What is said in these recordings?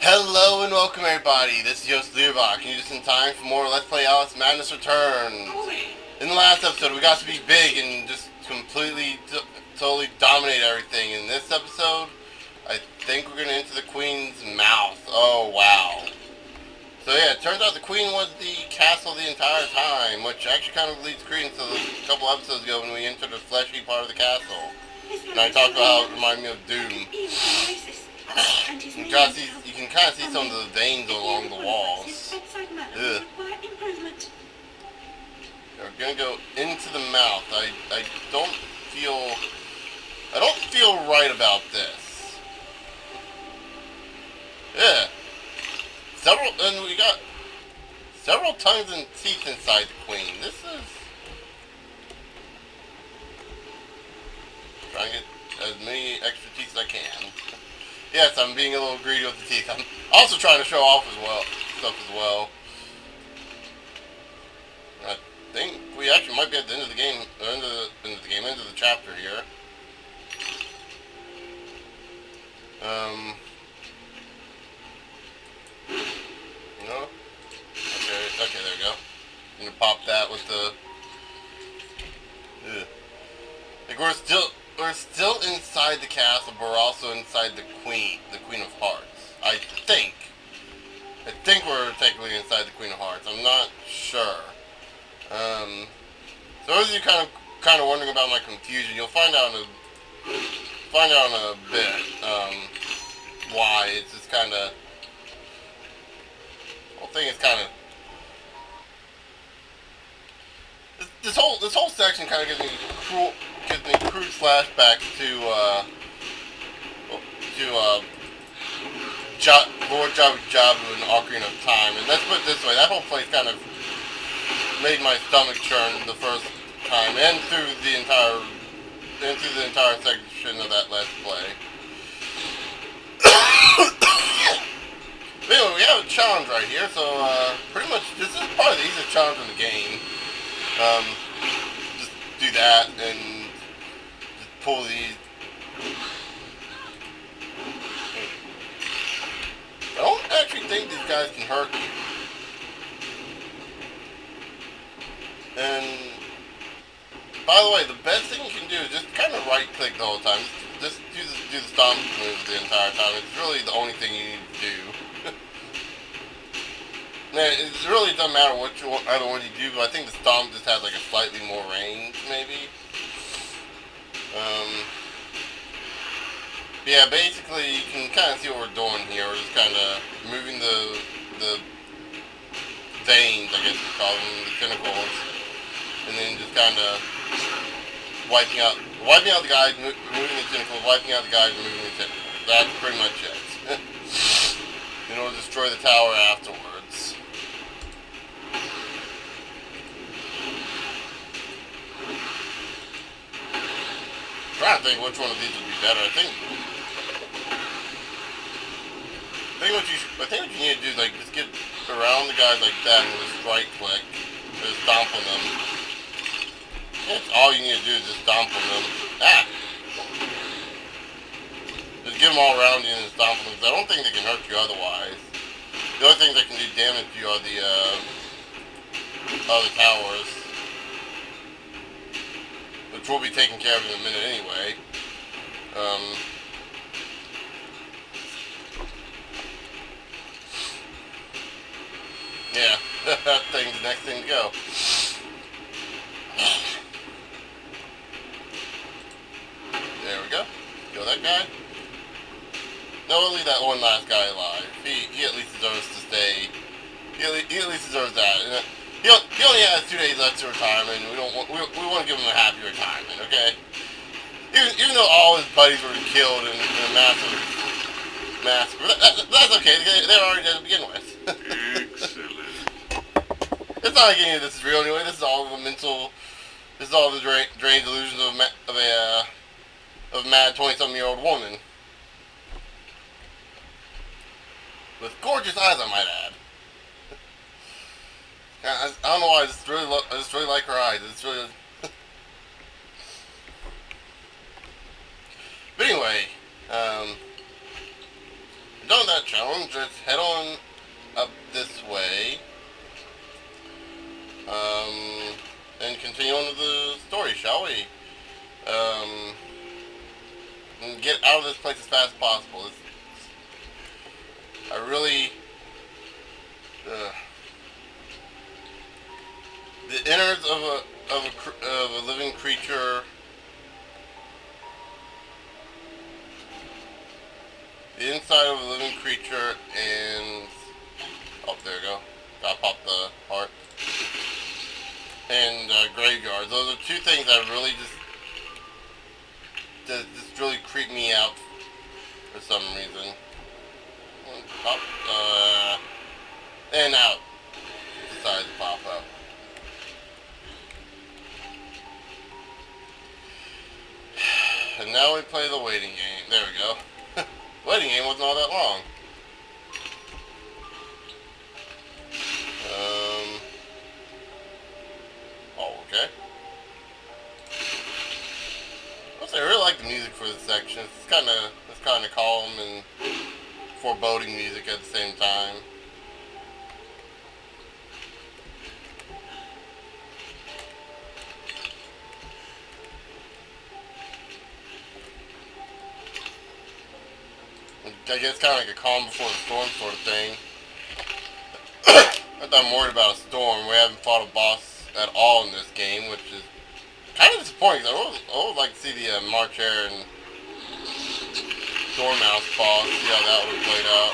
Hello and welcome everybody, this is Yost Learbach, and you're just in time for more Let's Play Alice Madness Returns. In the last episode we got to be big and just completely, totally dominate everything. In this episode, I think we're going to enter the Queen's mouth. Oh wow. So yeah, it turns out the Queen was the castle the entire time, which actually kind of leads credence to a couple episodes ago when we entered the fleshy part of the castle. And I talked about how it reminded me of Doom. You can kind of see some of the veins along the walls. Ugh. We're gonna go into the mouth. I don't feel right about this. Yeah. And we got several tongues and teeth inside the Queen. This is trying to get as many extra teeth as I can. Yes, I'm being a little greedy with the teeth. I'm also trying to show off stuff as well. I think we actually might be at the end of the game, end of the chapter here. No? Okay, there we go. I'm gonna pop that with the... Ugh. Like, we're still inside the castle, but we're also inside the Queen of Hearts. I think we're technically inside the Queen of Hearts. I'm not sure. So those of you kind of wondering about my confusion, you'll find out in a bit. Why it's just kind of... The whole thing is kind of... This whole section kind of gives me crude flashbacks to Lord Jabu Jabu and Ocarina of Time. And let's put it this way: that whole place kind of made my stomach churn the first time, and through the entire section of that Let's Play. Anyway, we have a challenge right here, so pretty much this is probably the easiest challenge in the game. Just do that and just pull these. I don't actually think these guys can hurt you. And by the way, the best thing you can do is just kind of right click the whole time. Just do the stomp moves the entire time. It's really the only thing you need to do. It really doesn't matter either one you do, but I think the stomp just has like a slightly more range, maybe. Yeah, basically you can kind of see what we're doing here. We're just kind of moving the veins, I guess you call them, the tentacles, and then just kind of wiping out the guys, moving the tentacles, wiping out the guys, and moving the tentacles. That's pretty much it. Then we'll destroy the tower afterwards. I'm trying to think which one of these would be better. I think what you need to do is like just get around the guys like that and just right click, just stomp on them. That's all you need to do is just stomp on them. Ah! Just get them all around you and just stomp on them. 'Cause I don't think they can hurt you otherwise. The only things that can do damage to you are the other towers, which we'll be taking care of in a minute anyway. Yeah, that thing's the next thing to go. There we go. Kill that guy. No, we'll leave that one last guy alive. He at least deserves to stay. He at least deserves that. And he only has 2 days left to retirement. We want to give him a happy retirement, okay? Even though all his buddies were killed in a massive massacre, that's okay. They were already dead to begin with. Excellent. It's not like any of this is real anyway. This is all the mental. This is all the drained delusions of a mad 20-something-year-old woman with gorgeous eyes, I might add. I don't know why. I just really like her eyes. It's really. But anyway, done that challenge, let's head on up this way. And continue on with the story, shall we? And get out of this place as fast as possible. I really... the innards of a living creature... The inside of a living creature and... Oh, there we go. Gotta pop the heart. And graveyards. Those are two things that really just really creep me out for some reason. Pop, and out. Decided to pop up. And now we play the waiting game. There we go. Waiting game wasn't all that long. Oh, okay. I really like the music for this section. It's kind of calm and foreboding music at the same time. I guess kind of like a calm before the storm sort of thing. Not that I'm worried about a storm. We haven't fought a boss at all in this game, which is kind of disappointing. I would like to see the March Hare and Dormouse boss, see how that would have played out.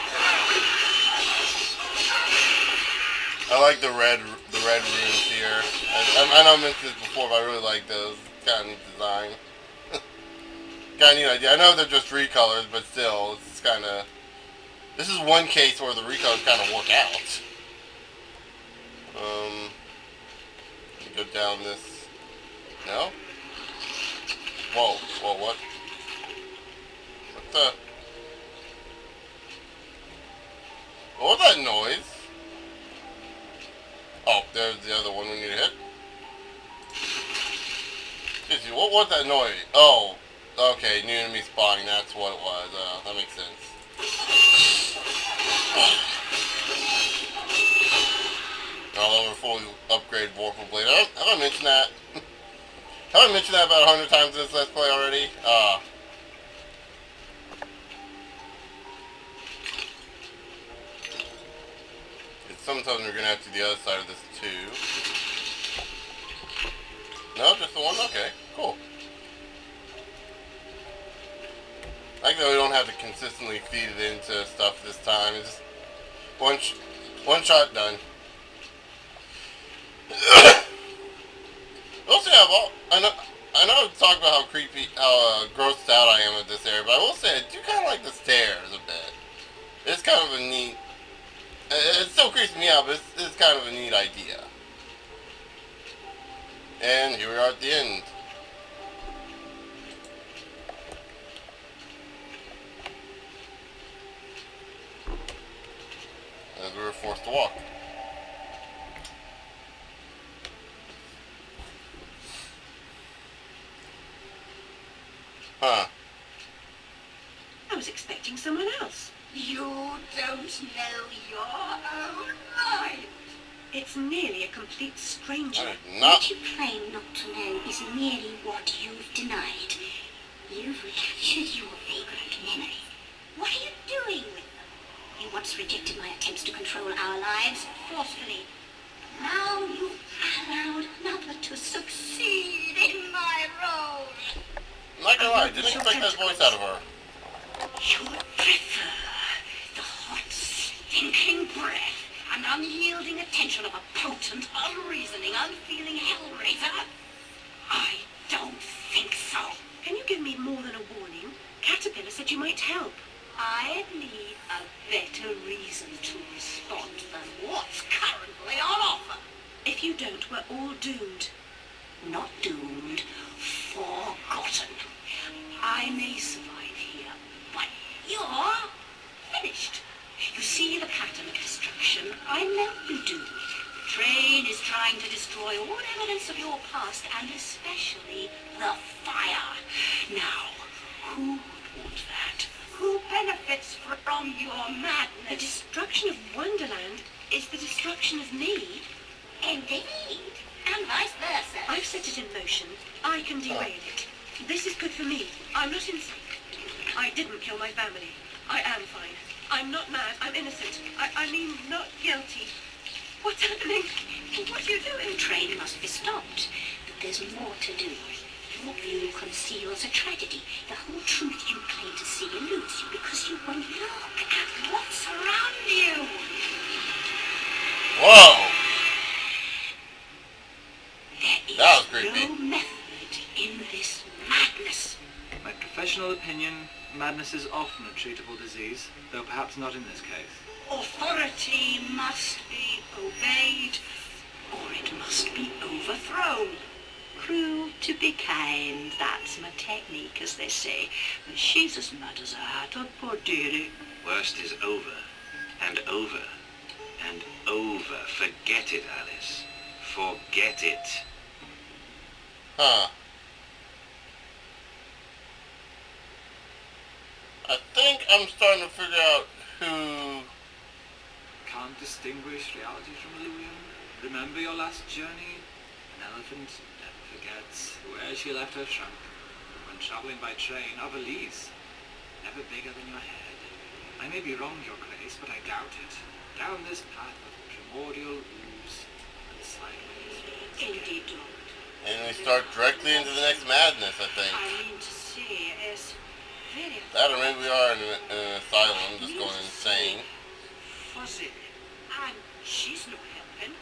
I like the red runes here. I know I mentioned this before, but I really like those. Kind of neat design. Kind of neat idea. I know they're just recolors, but still, it's kind of... This is one case where the recolors kind of work out. Go down this... No? Whoa, what? What the... What was that noise? Oh, there's the other one we need to hit. Excuse me, what was that noise? Oh, okay, new enemy spawning, that's what it was. That makes sense. All over fully upgraded Vorpal Blade. Have I mentioned that? Have I mentioned that about 100 times in this Let's Play already? Sometimes we're gonna have to do the other side of this too. No, just the one? Okay, cool. I like that we don't have to consistently feed it into stuff this time. It's just one shot done. We'll see I know I talk about how creepy, how grossed out I am with this area, but I will say I do kind of like the stairs a bit. It's kind of a neat... It still creeps me out, but it's kind of a neat idea. And here we are at the end. As we were forced to walk. Huh. I was expecting someone else. You don't know your own life. It's nearly a complete stranger. What you claim not to know is merely what you've denied. You've recaptured your vagrant memory. What are you doing with them? You once rejected my attempts to control our lives forcefully. Now you've allowed another to succeed in my role. I'm not gonna lie, I didn't expect that voice out of her. You prefer the hot, stinking breath and unyielding attention of a potent, unreasoning, unfeeling hellraiser? I don't think so. Can you give me more than a warning? Caterpillar said you might help. I need a better reason to respond than what's currently on offer. If you don't, we're all doomed. Not doomed, forgotten. I may survive here, but you're finished. You see the pattern of destruction. I know you do. The train is trying to destroy all evidence of your past, and especially the fire. Now, who would want that? Who benefits from your The madness? destruction of Wonderland is the destruction of me. Indeed. And vice versa. I've set it in motion. I can derail it. This is good for me. I'm not insane. I didn't kill my family. I am fine. I'm not mad. I'm innocent. I mean, not guilty. What's happening? What are you doing? The train must be stopped. But there's more to do. Your view conceals a tragedy. The whole truth you claim to see eludes you because you won't look at what's around you. Whoa! There That was is creepy. no method in this madness. My professional opinion, madness is often a treatable disease, though perhaps not in this case. Authority must be obeyed, or it must be overthrown. Cruel to be kind, that's my technique, as they say. But she's as mad as a hatter, poor dearie. Worst is over, and over, and over. Forget it, Alice. Forget it. Huh. I think I'm starting to figure out who... Can't distinguish reality from illusion. Remember your last journey? An elephant never forgets where she left her trunk. When traveling by train, a valise, never bigger than your head. I may be wrong, Your Grace, but I doubt it. Down this path of primordial ooze and sideways. Indeed, Lord. And we start directly into the next madness, I think. I mean to say, is very That or maybe we are in an asylum, just going insane. fuzzy. And she's no helping.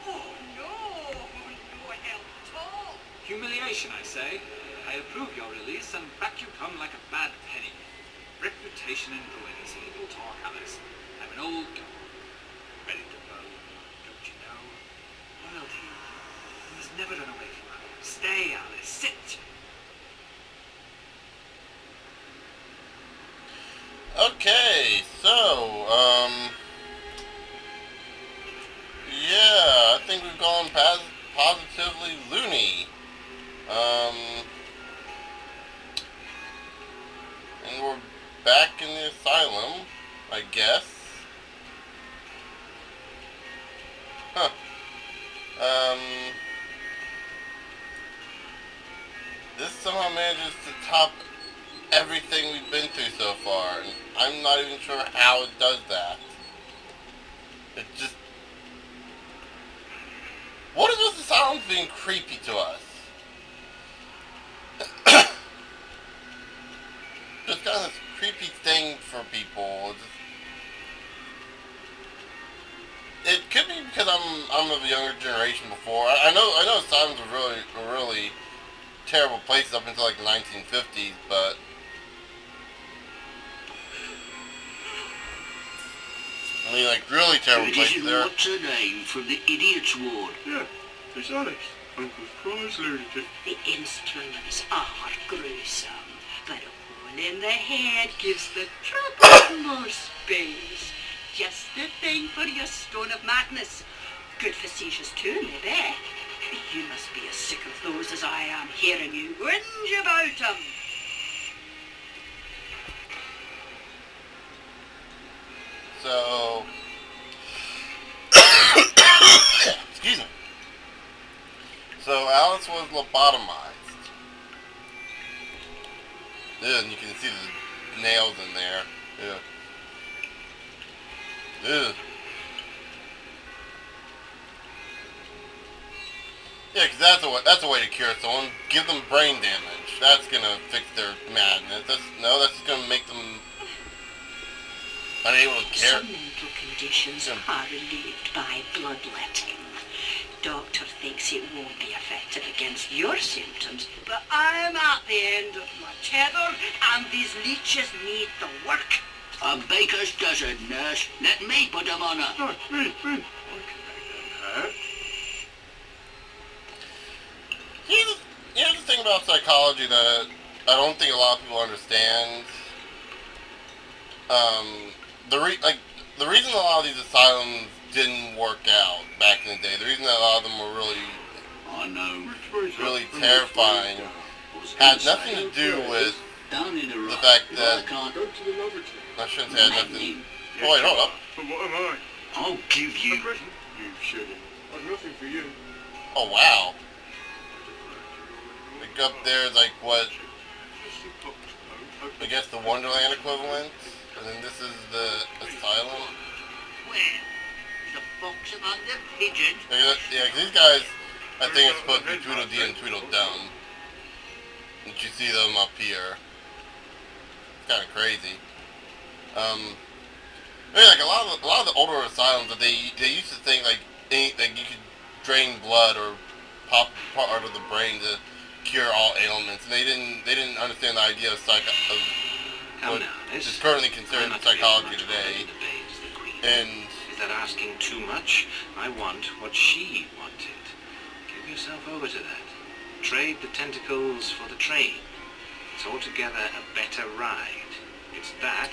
Oh, no help at all. Humiliation, I say. I approve your release, and back you come like a bad penny. Reputation in ruins, evil talk, Alice. I'm an old dog, ready to go. Don't you know? Loyalty. You must never run away from her. Stay, Alice. Sit. Okay, so, yeah, I think we've gone positively loony. And we're back in the asylum, I guess. Huh. This somehow manages to top everything we've been through so far, and I'm not even sure how it does that. It just... What is this asylum being creepy to us? Just kind of this creepy thing for people. It could be because I'm of a younger generation before. I know asylums are really terrible places up until like the 1950s, but I mean, like, really terrible places there. What's her name from the idiot's ward? Yeah, it's Alex, Uncle Fry's lunatic. The instruments are gruesome, but a hole in the head gives the trouble more space. Just the thing for your stone of madness. Good for seizures too, maybe. You must be as sick of those as I am hearing you whinge about 'em. So, excuse me. So Alice was lobotomized. Ugh, and you can see the nails in there. Ugh. Ugh. Yeah, because that's a way to cure someone. Give them brain damage. That's gonna fix their madness. That's just gonna make them unable to care. Some mental conditions are relieved by bloodletting. Doctor thinks it won't be effective against your symptoms, but I'm at the end of my tether, and these leeches need the work. A baker's dozen, nurse. Let me put them on her. No, me. I can make them hurt. Here's the thing about psychology that I don't think a lot of people understand. The reason a lot of these asylums didn't work out back in the day, the reason that a lot of them were I know. really terrifying, had nothing to do with Down in the the rock. fact I that can't go to the Novotel. I shouldn't say I had nothing. Lightning. Oh, wait, hold up. But what am I? I'll give A you... present? You shouldn't. I've nothing for you. Oh wow. Like up there is like what I guess the Wonderland equivalent, and then this is the asylum. Where? The fox among the pigeons? Yeah, 'cause these guys, I think it's supposed to be Tweedledee and Tweedledum. And you see them up here. It's kind of crazy. I mean, like a lot of the older asylums that they used to think like you could drain blood or pop part of the brain to cure all ailments, and they didn't understand the idea of Come what now, is this... currently considered I'm in not feeling psychology much today. more in the veins of the Queen. And Is that asking too much? I want what she wanted. Give yourself over to that. Trade the tentacles for the train. It's altogether a better ride. It's that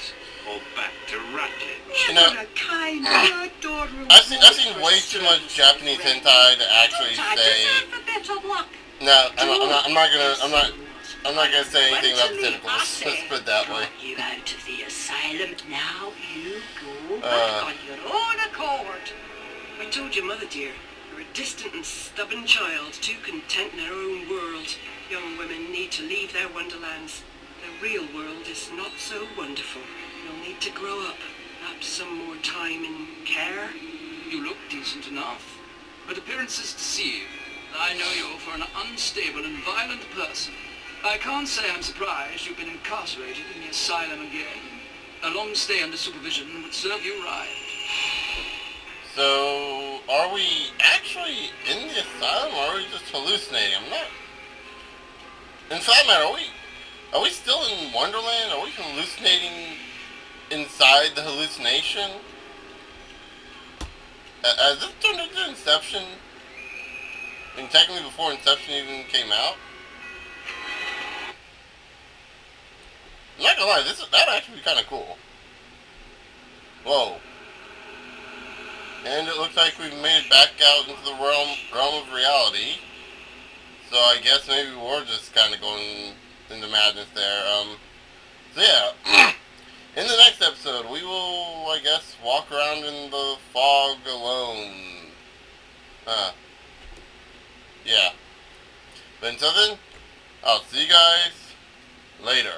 or back to Rutledge. you know, What a kind, adorable I've seen way too much Japanese hentai to actually I say. deserve a bit of luck. No, I'm not gonna say anything about the tentacles. Let's put it that way. You out of the asylum now. You go Uh. back on your own accord. I told your mother, dear, you're a distant and stubborn child, too content in her own world. Young women need to leave their wonderlands. The real world is not so wonderful. You'll need to grow up. Perhaps some more time in care. You look decent enough, but appearances deceive. I know you for an unstable and violent person. I can't say I'm surprised you've been incarcerated in the asylum again. A long stay under supervision would serve you right. So, are we actually in the asylum, or are we just hallucinating? I'm not. In fact, matter, are we still in Wonderland? Are we hallucinating inside the hallucination? Has this turned into Inception? I mean, technically before Inception even came out? I'm not gonna lie, that'd actually be kind of cool. Whoa. And it looks like we've made it back out into the realm of reality. So I guess maybe we're just kind of going into madness there. So yeah. In the next episode, we will, I guess, walk around in the fog alone. Yeah. But until then, I'll see you guys later.